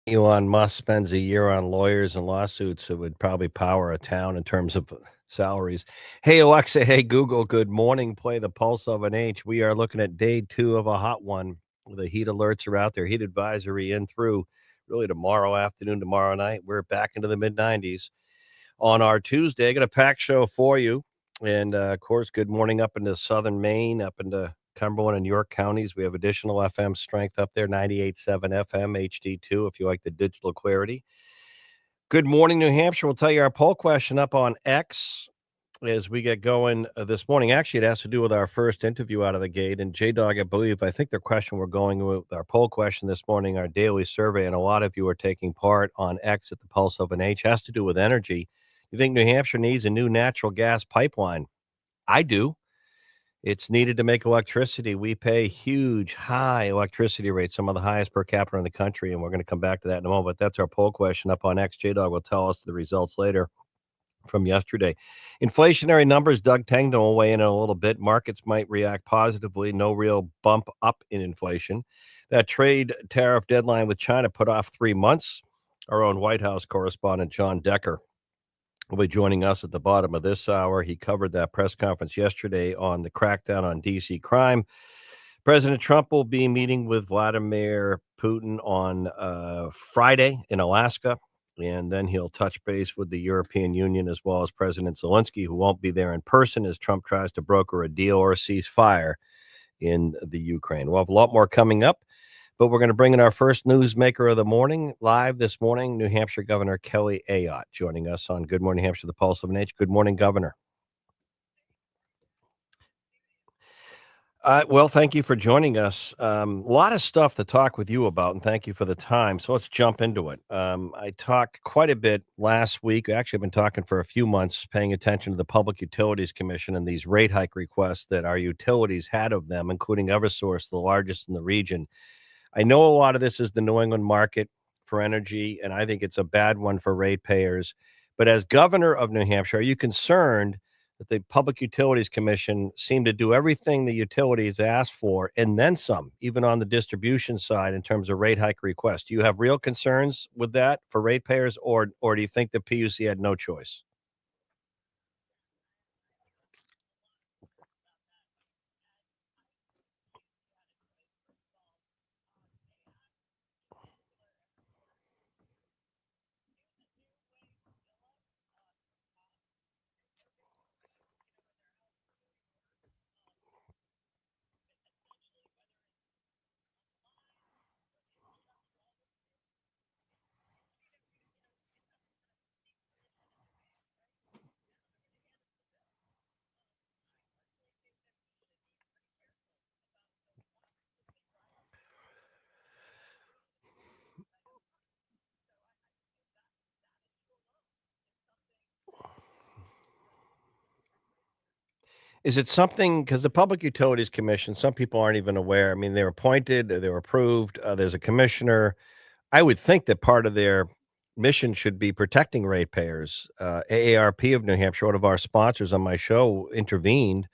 Elon Musk spends a year on lawyers and lawsuits, it would probably power a town in terms of salaries. Hey, Alexa. Hey, Google. Good morning. Play the pulse of an H. We are looking at day two of a hot one. The heat alerts are out there. Heat advisory in through really tomorrow afternoon, tomorrow night. We're back into the mid 90s on our Tuesday. Got a packed show for you. And of course, good morning up into southern Maine, up into Cumberland and York counties. We have additional FM strength up there, 98.7 FM, HD2, if you like the digital clarity. Good morning, New Hampshire. We'll tell you our poll question up on X as we get going this morning. Actually, it has to do with our first interview out of the gate. And J Dog, I think the question we're going with our poll question this morning, our daily survey, and a lot of you are taking part on X at the Pulse of an H, has to do with energy. You think New Hampshire needs a new natural gas pipeline? I do. It's needed to make electricity. We pay huge, high electricity rates, some of the highest per capita in the country, and we're going to come back to that in a moment. That's our poll question up on X. J Dog will tell us the results later from yesterday. Inflationary numbers, Doug Tangdon will weigh in a little bit. Markets might react positively. No real bump up in inflation. That trade tariff deadline with China put off 3 months. Our own White House correspondent, John Decker, will be joining us at the bottom of this hour. He covered that press conference yesterday on the crackdown on D.C. crime. President Trump will be meeting with Vladimir Putin on Friday in Alaska, and then he'll touch base with the European Union as well as President Zelensky, who won't be there in person as Trump tries to broker a deal or a ceasefire in the Ukraine. We'll have a lot more coming up. But we're going to bring in our first newsmaker of the morning, live this morning, New Hampshire Governor Kelly Ayotte, joining us on Good Morning Hampshire, the Pulse of an Age. Good morning, Governor. Well, thank you for joining us. A lot of stuff to talk with you about, and thank you for the time. So let's jump into it. I talked quite a bit last week. Actually, I've been talking for a few months, paying attention to the Public Utilities Commission and these rate hike requests that our utilities had of them, including Eversource, the largest in the region. I know a lot of this is the New England market for energy, and I think it's a bad one for ratepayers. But as governor of New Hampshire, are you concerned that the Public Utilities Commission seemed to do everything the utilities asked for and then some, even on the distribution side in terms of rate hike requests? Do you have real concerns with that for ratepayers, or do you think the PUC had no choice? Is it something because the Public Utilities Commission, some people aren't even aware. I mean, they're appointed, they're approved, there's a commissioner. I would think that part of their mission should be protecting ratepayers. AARP of New Hampshire, one of our sponsors on my show, intervened.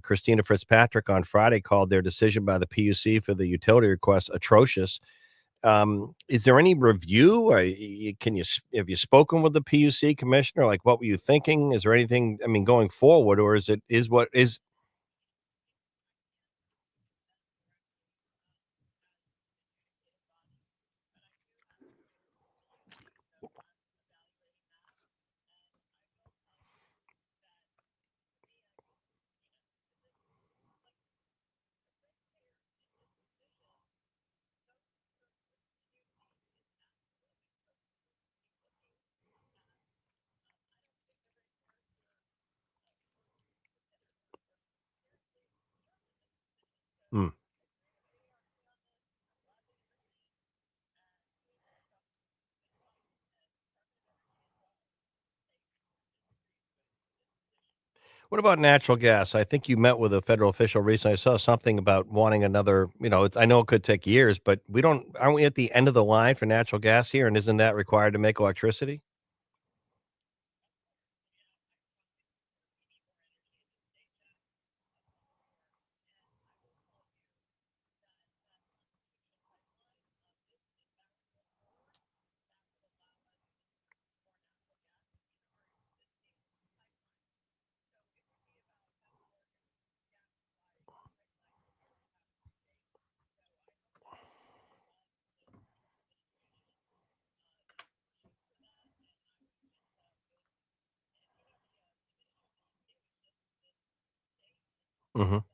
Christina Fitzpatrick on Friday called their decision by the PUC for the utility request atrocious. Is there any review? Or have you spoken with the PUC commissioner? Like, what were you thinking? Is there anything? I mean, going forward, or is what is? Hmm. What about natural gas? I think you met with a federal official recently. I saw something about wanting another. I know it could take years, but aren't we at the end of the line for natural gas here? And isn't that required to make electricity? Mhm.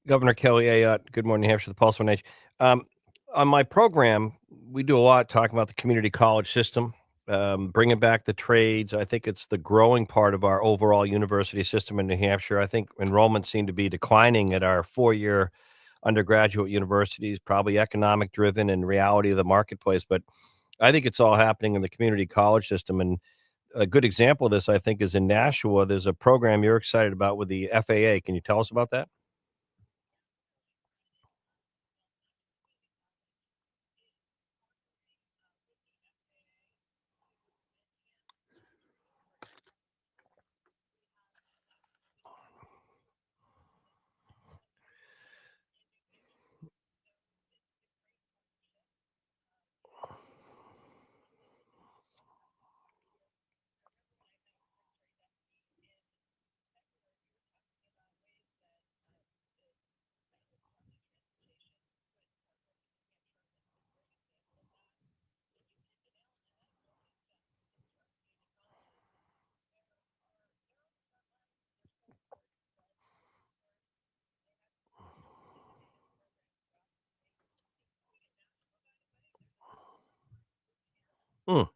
Governor Kelly Ayotte, good morning, New Hampshire, the Pulse of Age. Um, on my program, we do a lot talking about the community college system, bringing back the trades. I think it's the growing part of our overall university system in New Hampshire. I think enrollments seem to be declining at our 4-year undergraduate universities, probably economic driven and reality of the marketplace. But I think it's all happening in the community college system. And a good example of this, I think, is in Nashua. There's a program you're excited about with the FAA. Can you tell us about that? Hmm.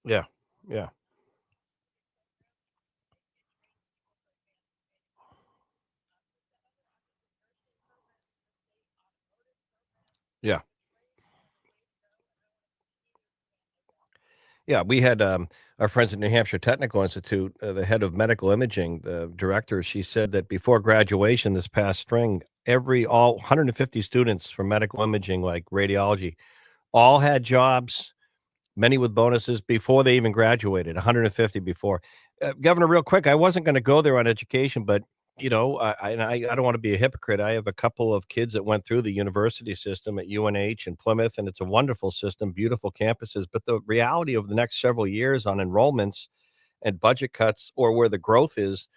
Yeah. Yeah. Yeah. Yeah, we had, our friends at New Hampshire Technical Institute, the head of medical imaging, the director, she said that before graduation this past spring, all 150 students from medical imaging, like radiology, all had jobs, many with bonuses before they even graduated, 150 before. Governor, real quick, I wasn't gonna go there on education, but, I don't wanna be a hypocrite. I have a couple of kids that went through the university system at UNH and Plymouth, and it's a wonderful system, beautiful campuses, but the reality of the next several years on enrollments and budget cuts or where the growth is,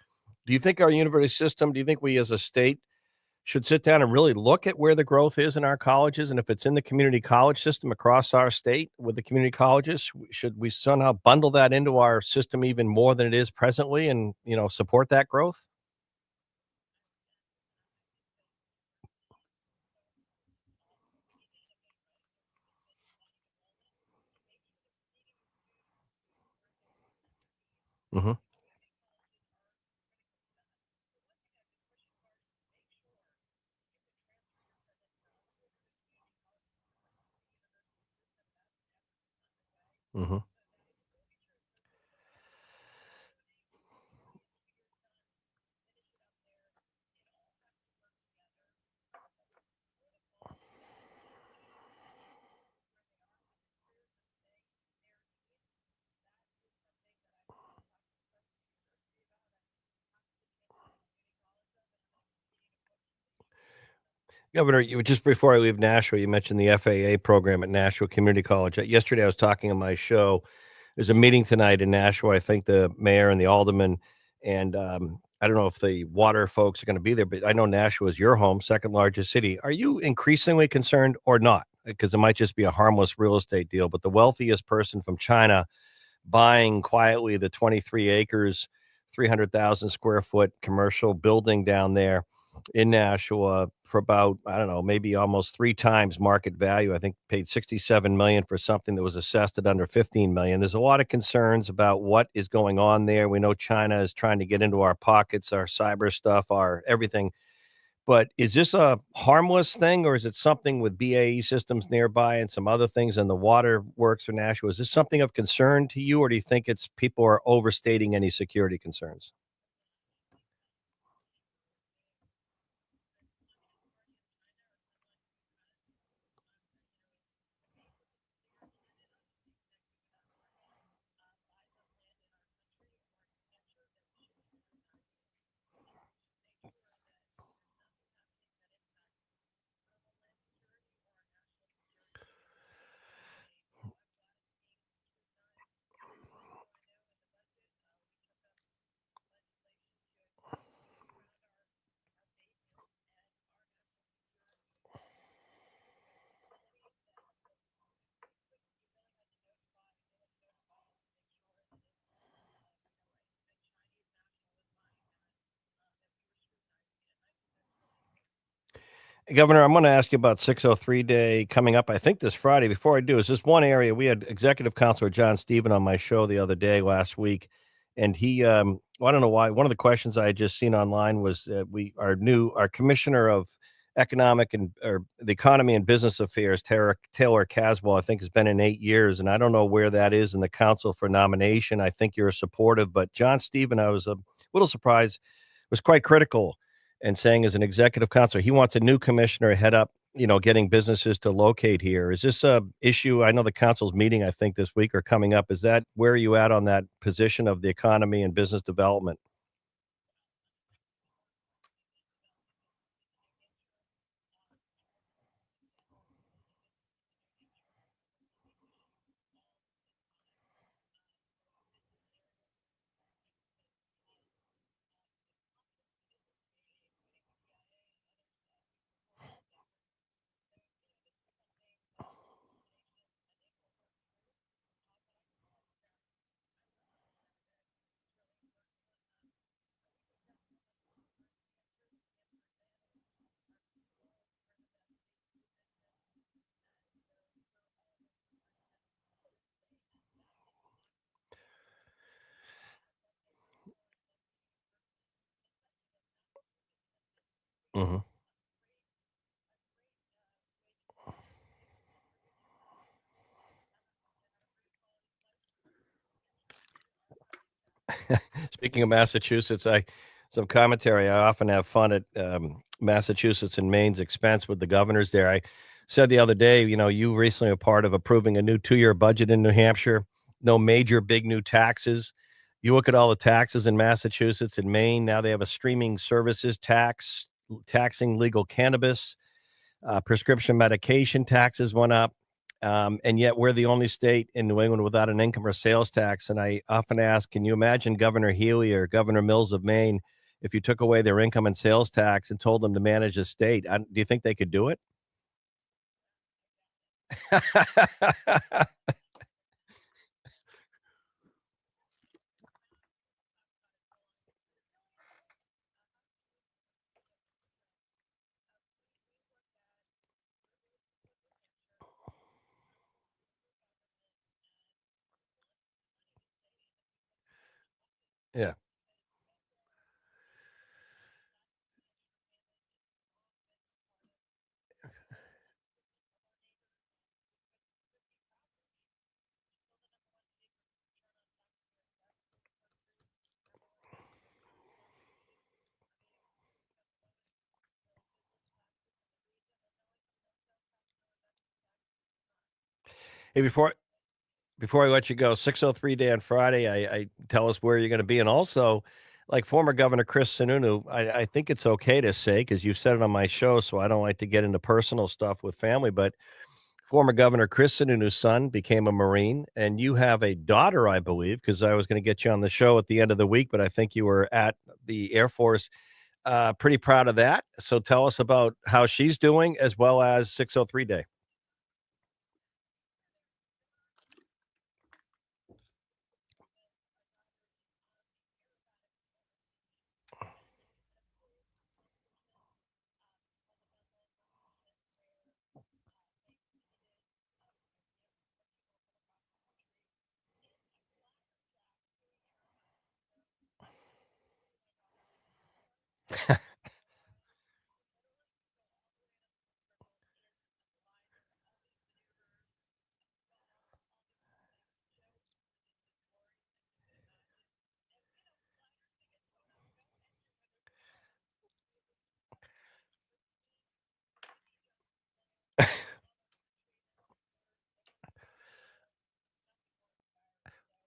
do you think our university system, do you think we as a state should sit down and really look at where the growth is in our colleges, and if it's in the community college system across our state with the community colleges, should we somehow bundle that into our system even more than it is presently and, support that growth? Mhm, mhm. Governor, you just before I leave Nashua, you mentioned the FAA program at Nashua Community College. Yesterday, I was talking on my show. There's a meeting tonight in Nashua. I think the mayor and the alderman, and I don't know if the water folks are going to be there, but I know Nashua is your home, second largest city. Are you increasingly concerned or not? Because it might just be a harmless real estate deal, but the wealthiest person from China buying quietly the 23 acres, 300,000 square foot commercial building down there in Nashua for about, I don't know, maybe almost 3 times market value. I think paid 67 million for something that was assessed at under 15 million. There's a lot of concerns about what is going on there. We know China is trying to get into our pockets, our cyber stuff, our everything. But is this a harmless thing, or is it something with BAE Systems nearby and some other things in the water works for Nashua? Is this something of concern to you, or do you think it's people are overstating any security concerns? Governor, I'm going to ask you about 603 Day coming up, I think this Friday. Before I do, is this one area we had Executive Counselor John Stephen on my show the other day last week, and well, I don't know why. One of the questions I had just seen online was our Commissioner of Economic and or the Economy and Business Affairs, Taylor Caswell, I think has been in 8 years, and I don't know where that is in the council for nomination. I think you're supportive, but John Stephen, I was a little surprised, was quite critical and saying as an executive counselor, he wants a new commissioner to head up, getting businesses to locate here. Is this a issue? I know the council's meeting, I think, this week or coming up. Is that where are you at on that position of the economy and business development? Mhm. Speaking of Massachusetts, I some commentary. I often have fun at Massachusetts and Maine's expense with the governors there. I said the other day, you recently are part of approving a new 2-year budget in New Hampshire. No major big new taxes. You look at all the taxes in Massachusetts and Maine. Now they have a streaming services tax, taxing legal cannabis. Prescription medication taxes went up. And yet we're the only state in New England without an income or sales tax. And I often ask, can you imagine Governor Healy or Governor Mills of Maine if you took away their income and sales tax and told them to manage a state? Do you think they could do it? Yeah. Hey, before I let you go, 603 Day on Friday, I tell us where you're going to be. And also, like former Governor Chris Sununu, I think it's okay to say, because you said it on my show, so I don't like to get into personal stuff with family, but former Governor Chris Sununu's son became a Marine, and you have a daughter, I believe, because I was going to get you on the show at the end of the week, but I think you were at the Air Force. Pretty proud of that. So tell us about how she's doing as well as 603 Day.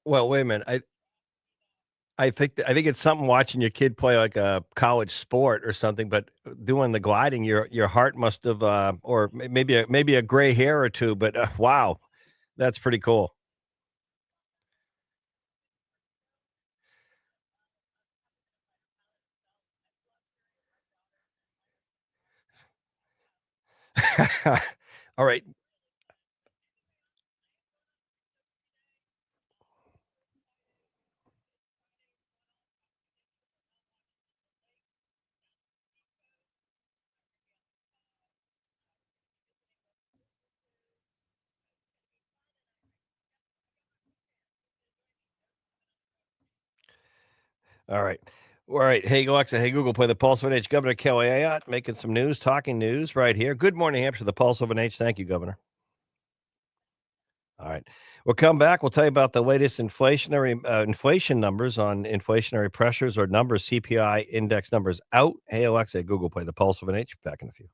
Well, wait a minute. I think it's something watching your kid play like a college sport or something, but doing the gliding, your heart must have, or maybe a gray hair or two. But wow, that's pretty cool. All right. All right. All right. Hey, Alexa. Hey, Google, play the Pulse of an H. Governor Kelly Ayotte making some news, talking news right here. Good morning, Hampshire. The Pulse of an H. Thank you, Governor. All right. We'll come back. We'll tell you about the latest inflation numbers on inflationary pressures or numbers, CPI index numbers out. Hey, Alexa, Google, play the Pulse of an H. Back in a few.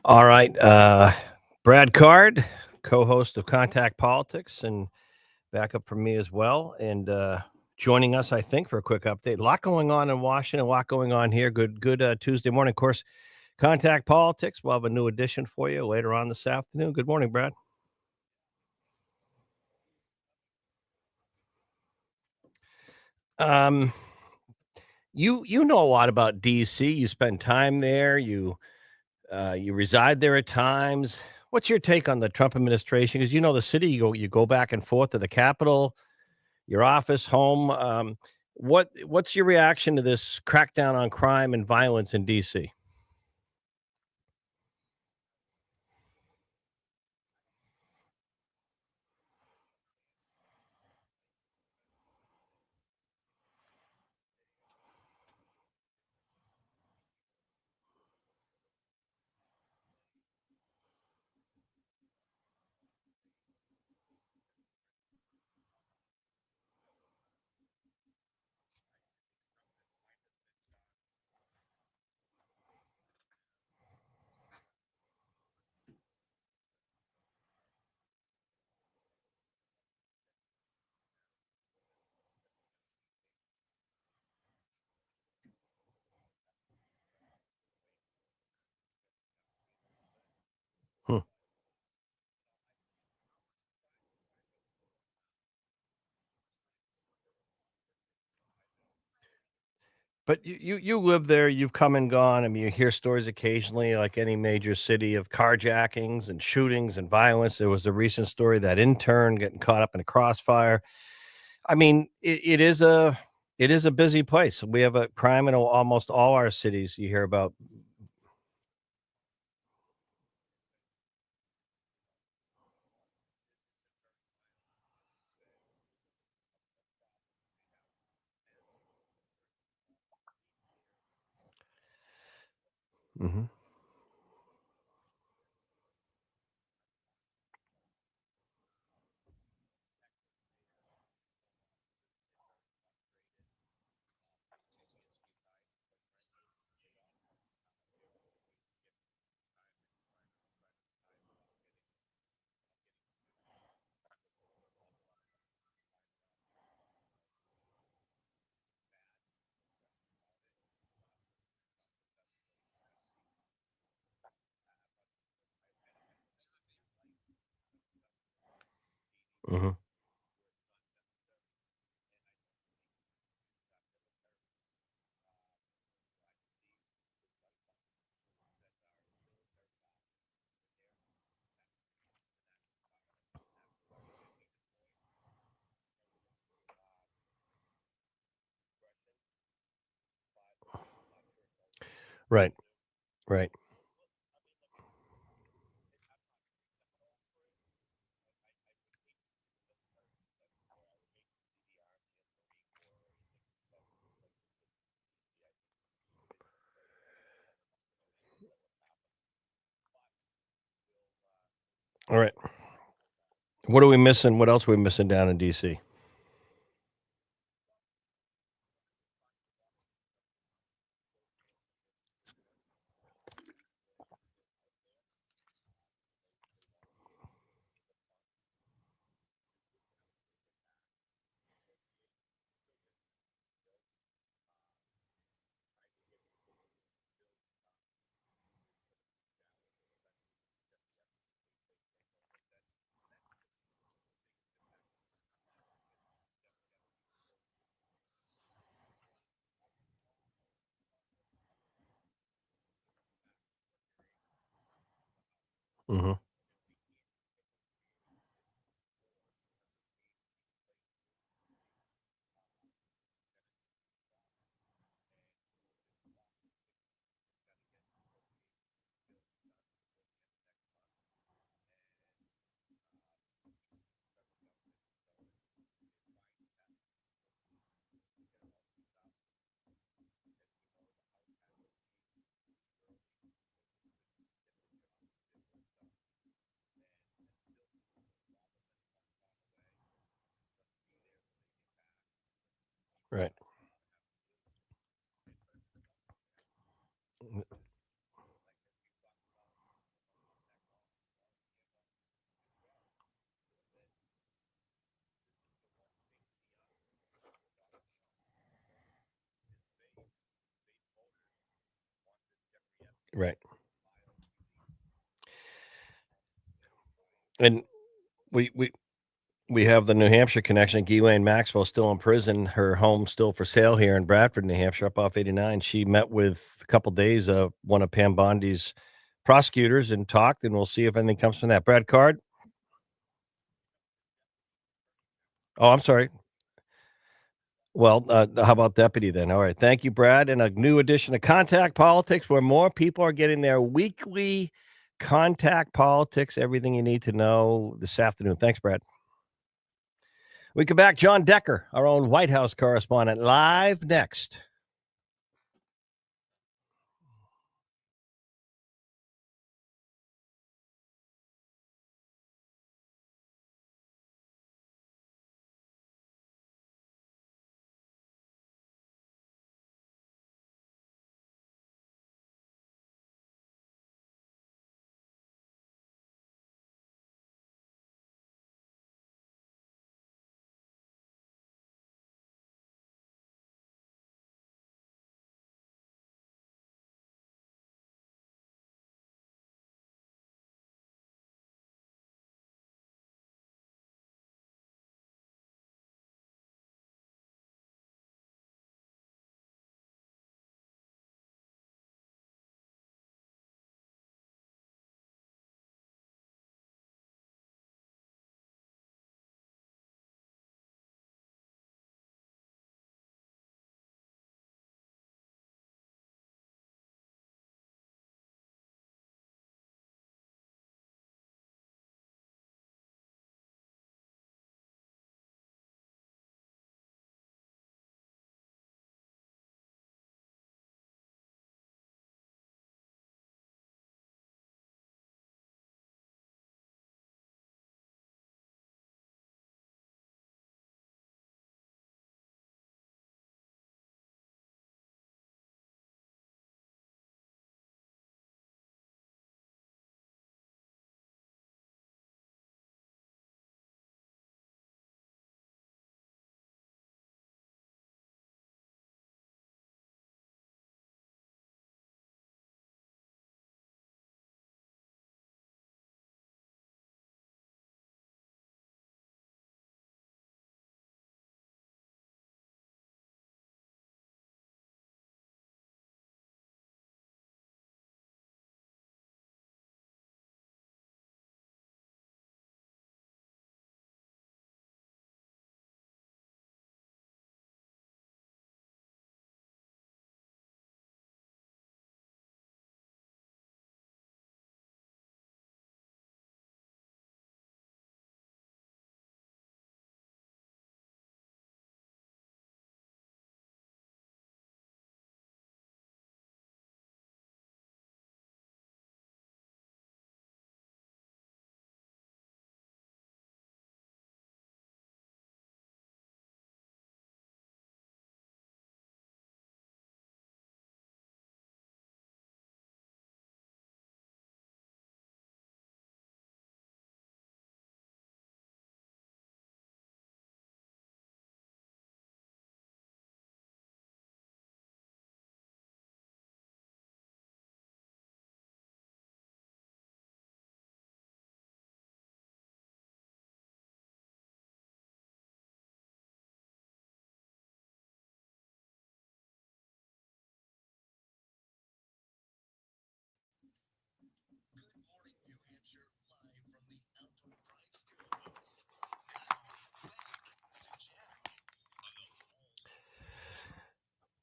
All right. Brad Card, co host of Contact Politics, and backup from me as well. And joining us, I think, for a quick update. A lot going on in Washington, a lot going on here. Good Tuesday morning. Of course, Contact Politics. We'll have a new edition for you later on this afternoon. Good morning, Brad. Um, you know a lot about DC. You spend time there. You reside there at times. What's your take on the Trump administration? Because you know the city. You go back and forth to the Capitol, your office, home. What's your reaction to this crackdown on crime and violence in DC? But you live there, you've come and gone. I mean, you hear stories occasionally, like any major city, of carjackings and shootings and violence. There was a recent story, that intern getting caught up in a crossfire. I mean, it is a busy place. We have a crime in almost all our cities. You hear about. Mhm. Mhm. Right, right. Alright. What are we missing? What else are we missing down in DC? Mhm. Right. Right. And we have the New Hampshire connection. Ghislaine Maxwell still in prison. Her home still for sale here in Bradford, New Hampshire, up off 89. She met with a couple days one of Pam Bondi's prosecutors and talked, and we'll see if anything comes from that. Brad Card. Oh, I'm sorry. Well, how about deputy then? All right. Thank you, Brad. And a new edition of Contact Politics, where more people are getting their weekly contact politics, everything you need to know this afternoon. Thanks, Brad. We come back. John Decker, our own White House correspondent, live next.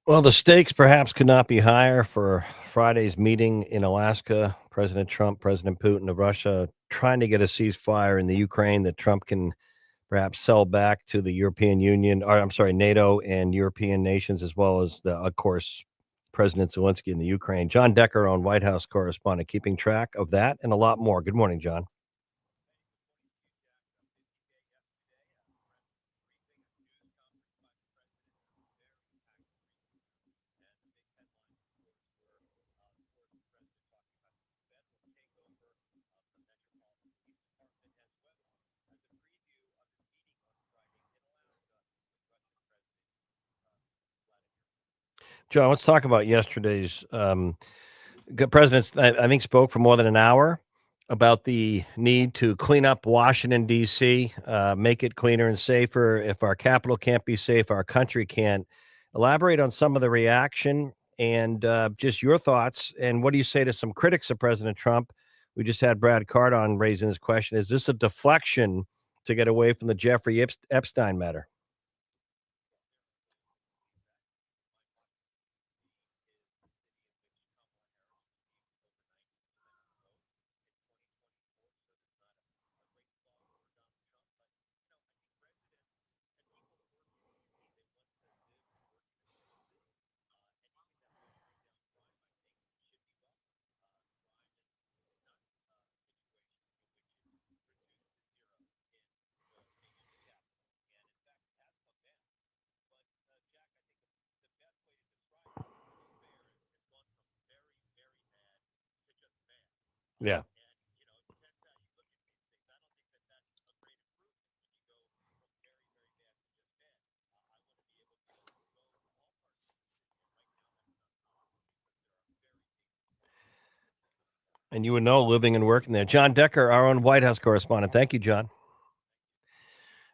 Well, the stakes perhaps could not be higher for Friday's meeting in Alaska. President Trump, President Putin of Russia trying to get a ceasefire in the Ukraine that Trump can perhaps sell back to the European Union, or I'm sorry, NATO and European nations, as well as of course, President Zelensky in the Ukraine. John Decker, on White House correspondent, keeping track of that and a lot more. Good morning, John. John, let's talk about yesterday's presidents. I think spoke for more than an hour about the need to clean up Washington D.C., make it cleaner and safer. If our capital can't be safe, our country can't. Elaborate on some of the reaction and just your thoughts. And what do you say to some critics of President Trump? We just had Brad Card on raising this question: is this a deflection to get away from the Jeffrey Epstein matter? Yeah. And you would know living and working there. John Decker, our own White House correspondent. Thank you, John. All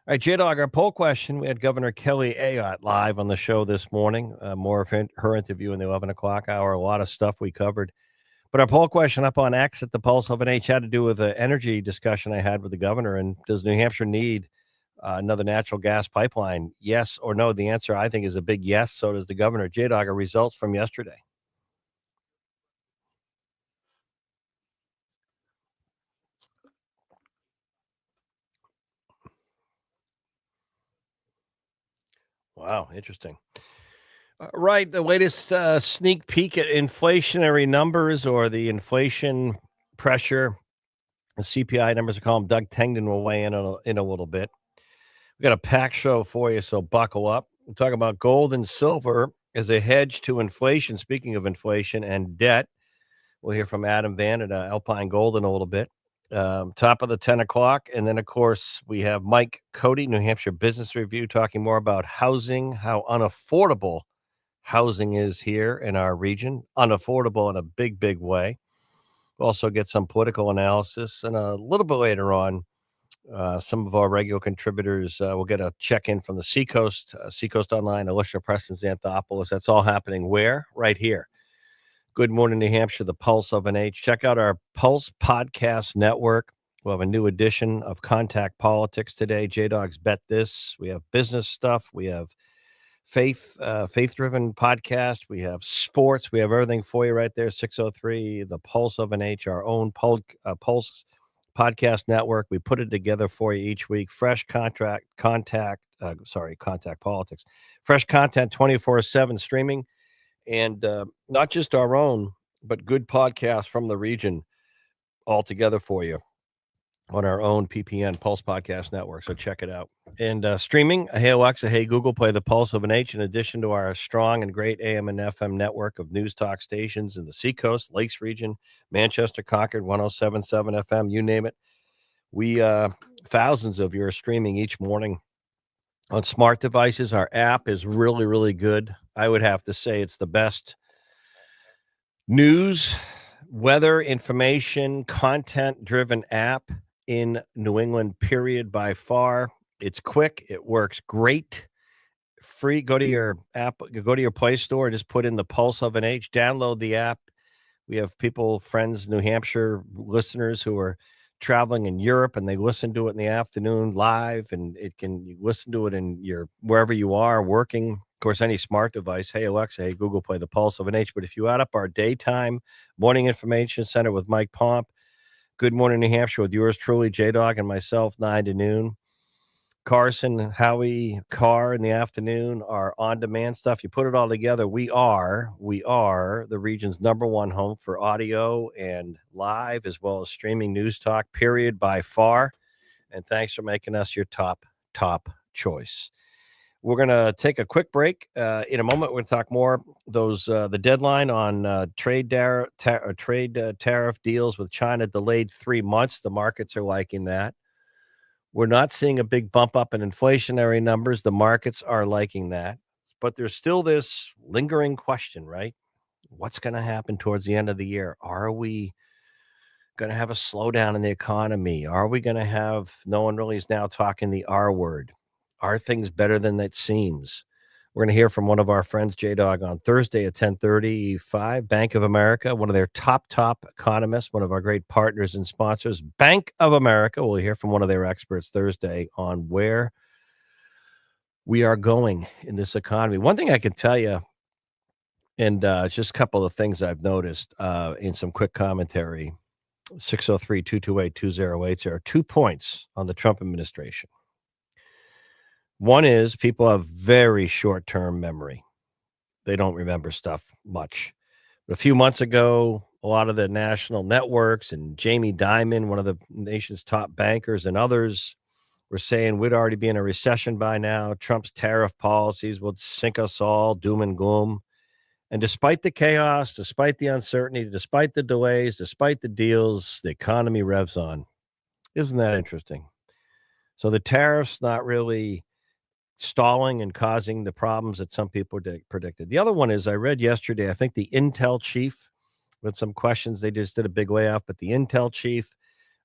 right, J Dog, our poll question. We had Governor Kelly Ayotte live on the show this morning. More of her interview in the 11 o'clock hour. A lot of stuff we covered. But our poll question up on X at the Pulse of an H had to do with the energy discussion I had with the governor. And does New Hampshire need another natural gas pipeline? Yes or no? The answer, I think, is a big yes. So does the governor. J Dog, our results from yesterday. Wow, interesting. Right. The latest sneak peek at inflationary numbers or the inflation pressure. The CPI numbers are calling. Doug Tengden will weigh in a little bit. We got a packed show for you, so buckle up. We'll talk about gold and silver as a hedge to inflation. Speaking of inflation and debt, we'll hear from Adam Van at Alpine Gold in a little bit. Top of the 10 o'clock. And then, of course, we have Mike Cody, New Hampshire Business Review, talking more about housing, how unaffordable housing is here in our region, unaffordable in a big, big way. We'll also get some political analysis. And a little bit later on, some of our regular contributors will get a check in from the Seacoast, Seacoast Online, Alicia Preston Xanthopoulos. That's all happening where? Right here. Good morning, New Hampshire, the Pulse of an H. Check out our Pulse Podcast Network. We'll have a new edition of Contact Politics today. J Dog's Bet This. We have business stuff. We have faith-driven podcast. We have sports. We have everything for you right there. 603, the Pulse of an H, our own Pulse podcast network. We put it together for you each week. Fresh contact politics. Fresh content 24/7 streaming, and not just our own, but good podcasts from the region all together for you on our own PPN Pulse Podcast Network. So check it out. And streaming, hey Alexa, hey Google, play the Pulse of an H in addition to our strong and great AM and FM network of news talk stations in the Seacoast, Lakes region, Manchester, Concord, 107.7 FM, you name it. We thousands of you are streaming each morning on smart devices. Our app is really, really good. I would have to say it's the best news, weather, information, content driven app in New England, period, by far. It's quick, it works great. Free. Go to your app, go to your Play Store, just put in the Pulse of an H, download the app. We have people, friends, New Hampshire listeners who are traveling in Europe and they listen to it in the afternoon live, and you listen to it in your wherever you are working, course, any smart device. Hey, Alexa, hey, Google, play the pulse of an H. But if you add up our daytime morning information center with Mike Pomp, Good Morning New Hampshire with yours truly, J-Dog, and myself, 9 to noon. Carson, Howie, Carr in the afternoon, our on-demand stuff. You put it all together, we are the region's number one home for audio and live, as well as streaming news talk, period, by far. And thanks for making us your top choice. We're going to take a quick break. In a moment, we're going to talk more the deadline on trade tariff deals with China delayed 3 months. The markets are liking that. We're not seeing a big bump up in inflationary numbers. The markets are liking that. But there's still this lingering question, right? What's going to happen towards the end of the year? Are we going to have a slowdown in the economy? Are we going to have, no one really is now talking the R word. Are things better than it seems? We're going to hear from one of our friends, J-Dog, on Thursday at 10:35. Bank of America, one of their top economists, one of our great partners and sponsors, Bank of America. We'll hear from one of their experts Thursday on where we are going in this economy. One thing I can tell you, and just a couple of things I've noticed in some quick commentary, 603-228-2080. There are 2 points on the Trump administration. One is people have very short-term memory. They don't remember stuff much. But a few months ago, a lot of the national networks and Jamie Dimon, one of the nation's top bankers, and others were saying we'd already be in a recession by now. Trump's tariff policies would sink us all, doom and gloom. And despite the chaos, despite the uncertainty, despite the delays, despite the deals, the economy revs on. Isn't that interesting? So the tariffs not really stalling and causing the problems that some people predicted. The other one is I read yesterday, I think the Intel chief, with some questions, they just did a big layoff, but the Intel chief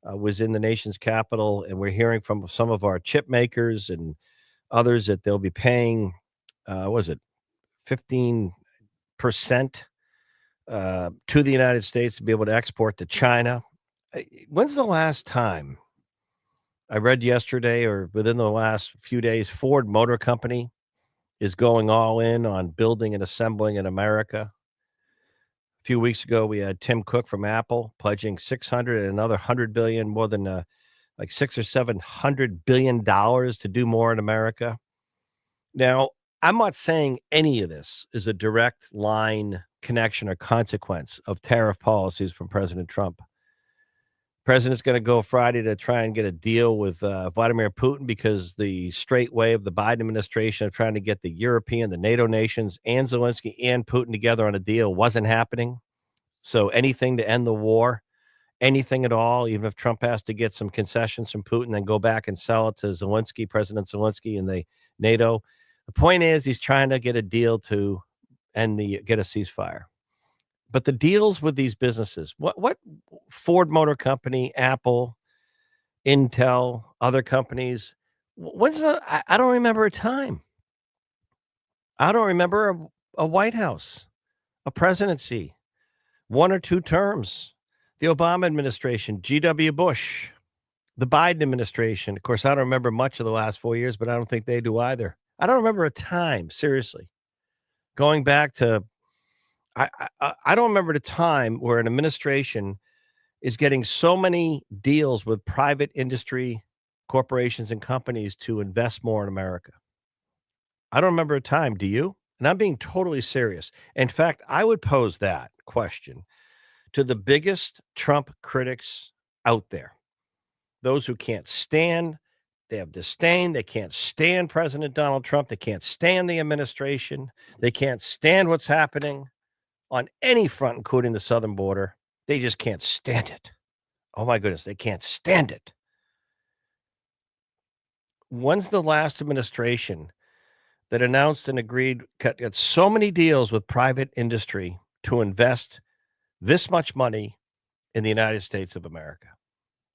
was in the nation's capital, and we're hearing from some of our chip makers and others that they'll be paying, 15% to the United States to be able to export to China. When's the last time? I read yesterday or within the last few days, Ford Motor Company is going all in on building and assembling in America. A few weeks ago, we had Tim Cook from Apple pledging 600 and another 100 billion, more than like $600 or $700 billion to do more in America. Now, I'm not saying any of this is a direct line connection or consequence of tariff policies from President Trump. President's going to go Friday to try and get a deal with Vladimir Putin because the straight way of the Biden administration of trying to get the European, the NATO nations, and Zelensky and Putin together on a deal wasn't happening. So anything to end the war, anything at all, even if Trump has to get some concessions from Putin, then go back and sell it to Zelensky, President Zelensky, and the NATO. The point is he's trying to get a deal to get a ceasefire. But the deals with these businesses, what Ford Motor Company, Apple, Intel, other companies, I don't remember a time. I don't remember a White House, a presidency, 1 or 2 terms, the Obama administration, G.W. Bush, the Biden administration. Of course, I don't remember much of the last 4 years, but I don't think they do either. I don't remember a time, seriously, going back to I don't remember the time where an administration is getting so many deals with private industry corporations and companies to invest more in America. I don't remember a time. Do you? And I'm being totally serious. In fact, I would pose that question to the biggest Trump critics out there. Those who can't stand, they have disdain. They can't stand President Donald Trump. They can't stand the administration. They can't stand what's happening on any front, including the southern border. They just can't stand it. Oh, my goodness, they can't stand it. When's the last administration that announced and agreed, got so many deals with private industry to invest this much money in the United States of America?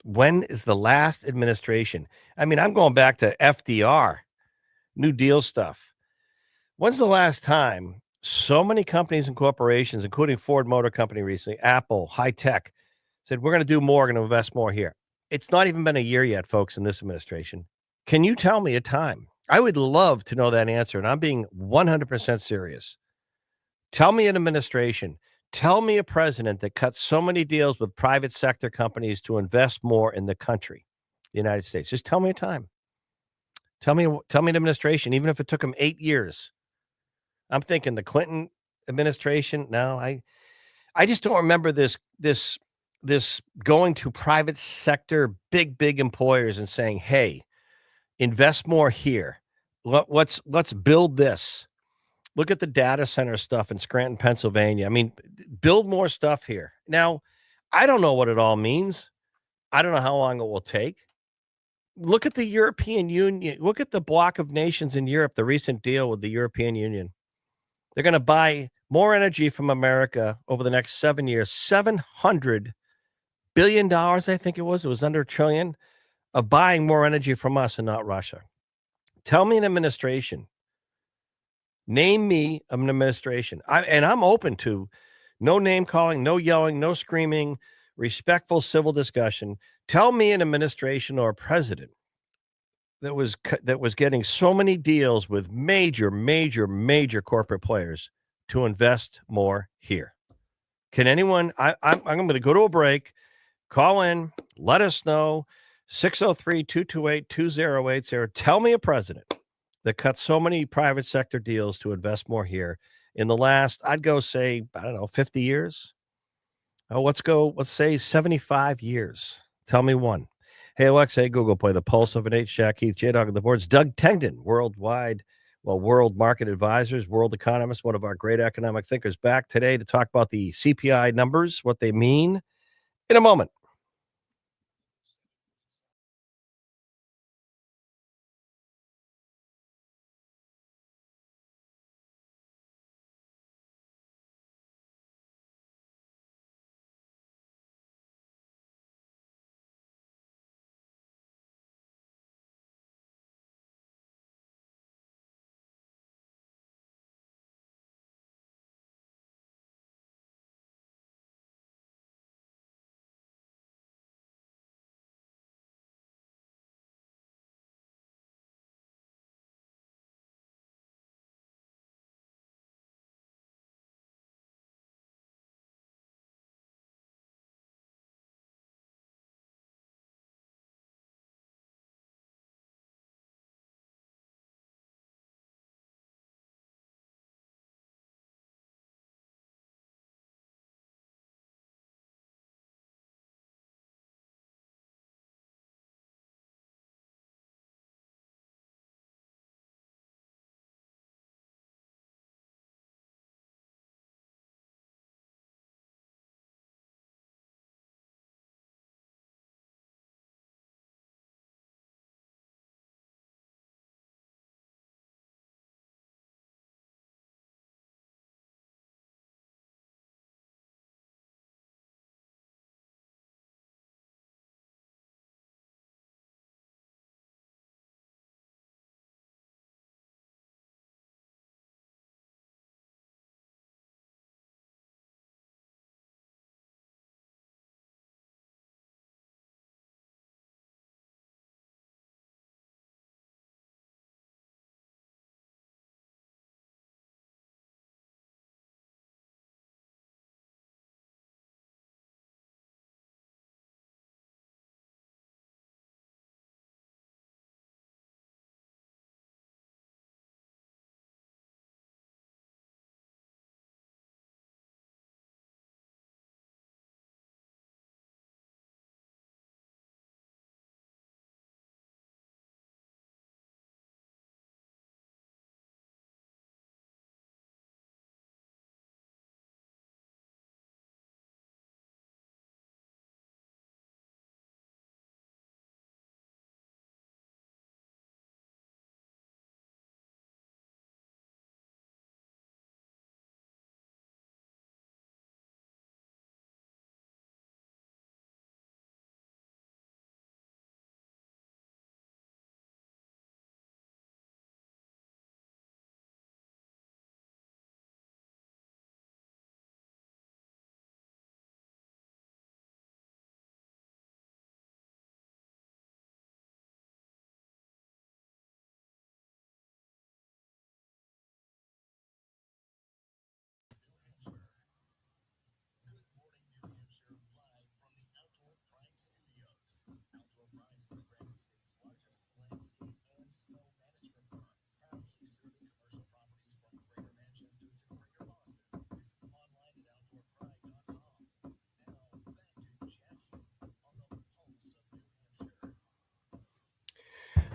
When is the last administration? I mean, I'm going back to FDR, New Deal stuff. When's the last time so many companies and corporations, including Ford Motor Company recently, Apple, high tech, said, we're going to do more, going to invest more here? It's not even been a year yet, folks, in this administration. Can you tell me a time? I would love to know that answer, and I'm being 100% serious. Tell me an administration, tell me a president that cut so many deals with private sector companies to invest more in the country, the United States. Just tell me a time. Tell me an administration, even if it took them 8 years. I'm thinking the Clinton administration. No, I just don't remember this going to private sector, big employers and saying, "Hey, invest more here. Let's build this. Look at the data center stuff in Scranton, Pennsylvania. I mean, build more stuff here." Now, I don't know what it all means. I don't know how long it will take. Look at the European Union. Look at the block of nations in Europe, the recent deal with the European Union. They're going to buy more energy from America over the next 7 years. $700 billion, I think it was. It was under a trillion of buying more energy from us and not Russia. Tell me an administration. Name me an administration. And I'm open to no name calling, no yelling, no screaming, respectful civil discussion. Tell me an administration or a president that was getting so many deals with major corporate players to invest more here. Can anyone? I'm going to go to a break. Call in. Let us know. 603-228-2080. Tell me a president that cut so many private sector deals to invest more here in the last, I'd go say, I don't know, 50 years. Oh, let's say 75 years. Tell me one. Hey, Alexa, hey, Google, play the pulse of an H. Jack, Heath, J-Dog on the boards. Doug Tengden, world market advisors, world economist, one of our great economic thinkers, back today to talk about the CPI numbers, what they mean in a moment.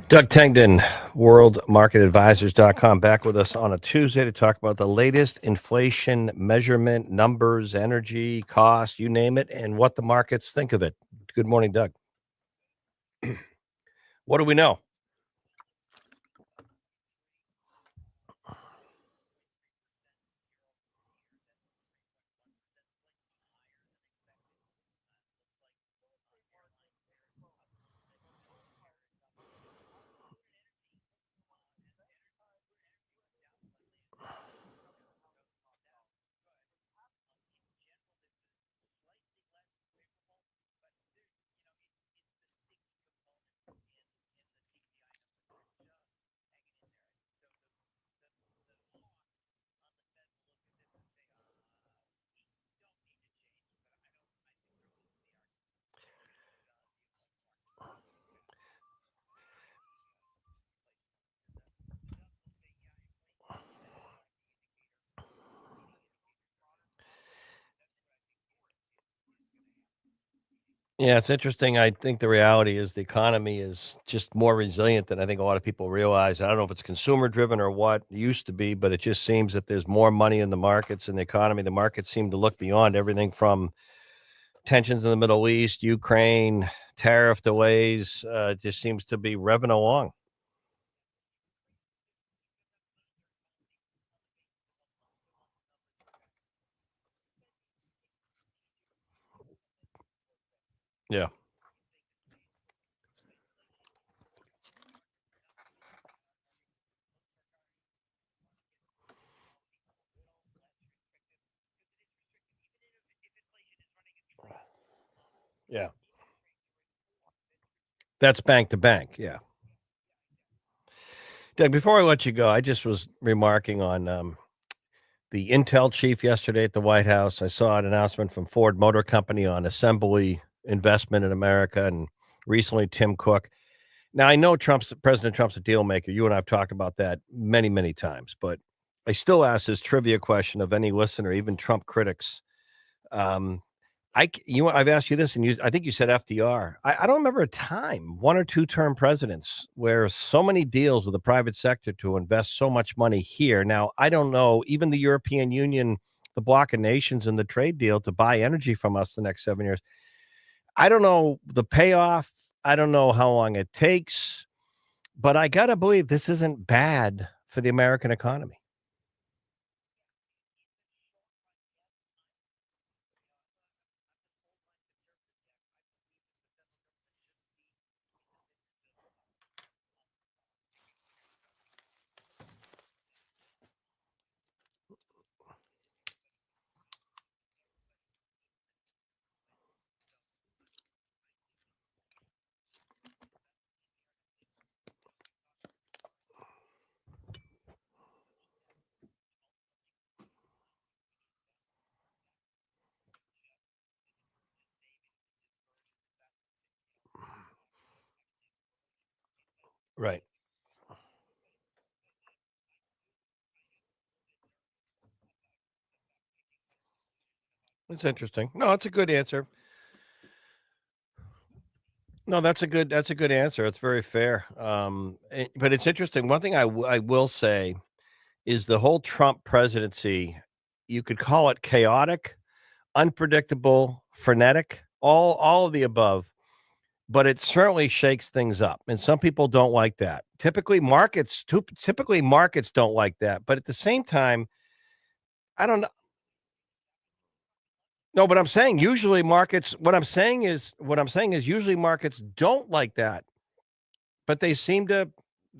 Doug Tengden, worldmarketadvisors.com, back with us on a Tuesday to talk about the latest inflation measurement numbers, energy, cost, you name it, and what the markets think of it. Good morning, Doug. What do we know? Yeah, it's interesting. I think the reality is the economy is just more resilient than I think a lot of people realize. I don't know if it's consumer driven or what it used to be, but it just seems that there's more money in the markets and the economy. The markets seem to look beyond everything from tensions in the Middle East, Ukraine, tariff delays. Just seems to be revving along. Yeah, yeah. That's bank to bank. Yeah. Doug, before I let you go, I just was remarking on the Intel chief yesterday at the White House. I saw an announcement from Ford Motor Company on assembly investment in America, and recently Tim Cook. Now I know President Trump's a deal maker. You and I've talked about that many, many times, but I still ask this trivia question of any listener, even Trump critics. Um, I've asked you this, and I think you said FDR. I don't remember a time, one or two term presidents, where so many deals with the private sector to invest so much money here. Now I don't know, even the European Union, the bloc of nations, and the trade deal to buy energy from us the next 7 years. I don't know the payoff. I don't know how long it takes, but I gotta believe this isn't bad for the American economy. Right. That's interesting. No, it's a good answer. No, that's a good answer. It's very fair. But it's interesting. One thing I will say is the whole Trump presidency. You could call it chaotic, unpredictable, frenetic, all of the above. But it certainly shakes things up, and some people don't like that. Typically markets don't like that. But at the same time, I don't know. No, but I'm saying usually markets. What I'm saying is usually markets don't like that, but they seem to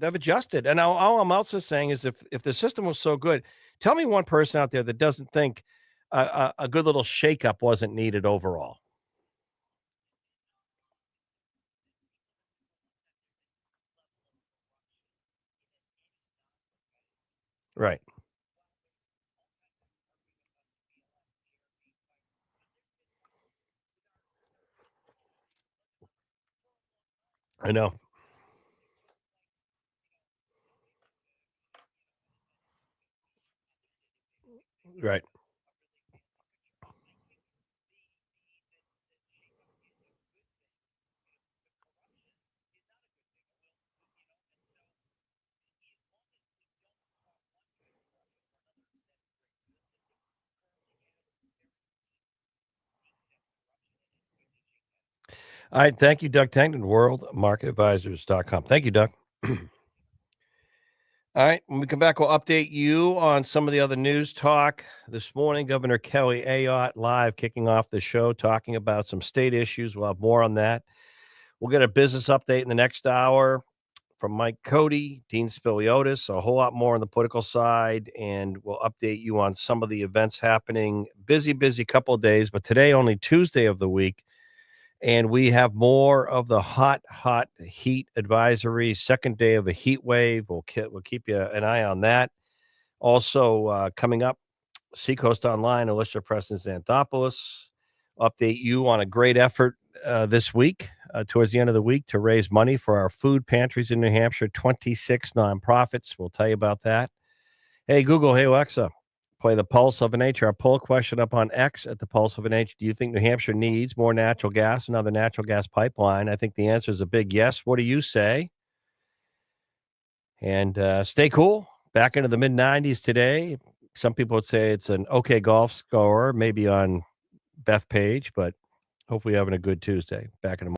have adjusted. And all I'm also saying is if the system was so good, tell me one person out there that doesn't think a good little shakeup wasn't needed overall. Right. I know. Right. All right. Thank you, Doug Tangton, worldmarketadvisors.com. Thank you, Doug. All right. When we come back, we'll update you on some of the other news talk. This morning, Governor Kelly Ayotte live kicking off the show, talking about some state issues. We'll have more on that. We'll get a business update in the next hour from Mike Cody, Dean Spiliotis, a whole lot more on the political side, and we'll update you on some of the events happening. Busy couple of days, but today only Tuesday of the week, and we have more of the hot heat advisory. Second day of a heat wave. We'll keep you an eye on that. Also coming up, Seacoast Online, Alicia Preston Xanthopoulos update you on a great effort this week, towards the end of the week, to raise money for our food pantries in New Hampshire, 26 nonprofits. We'll tell you about that. Hey, Google, hey, Alexa, play the Pulse of an H. Our poll question up on X at the Pulse of an H. Do you think New Hampshire needs more natural gas, another natural gas pipeline? I think the answer is a big yes. What do you say? And stay cool. Back into the mid 90s today. Some people would say it's an okay golf score, maybe on Beth Page, but hopefully having a good Tuesday. Back in a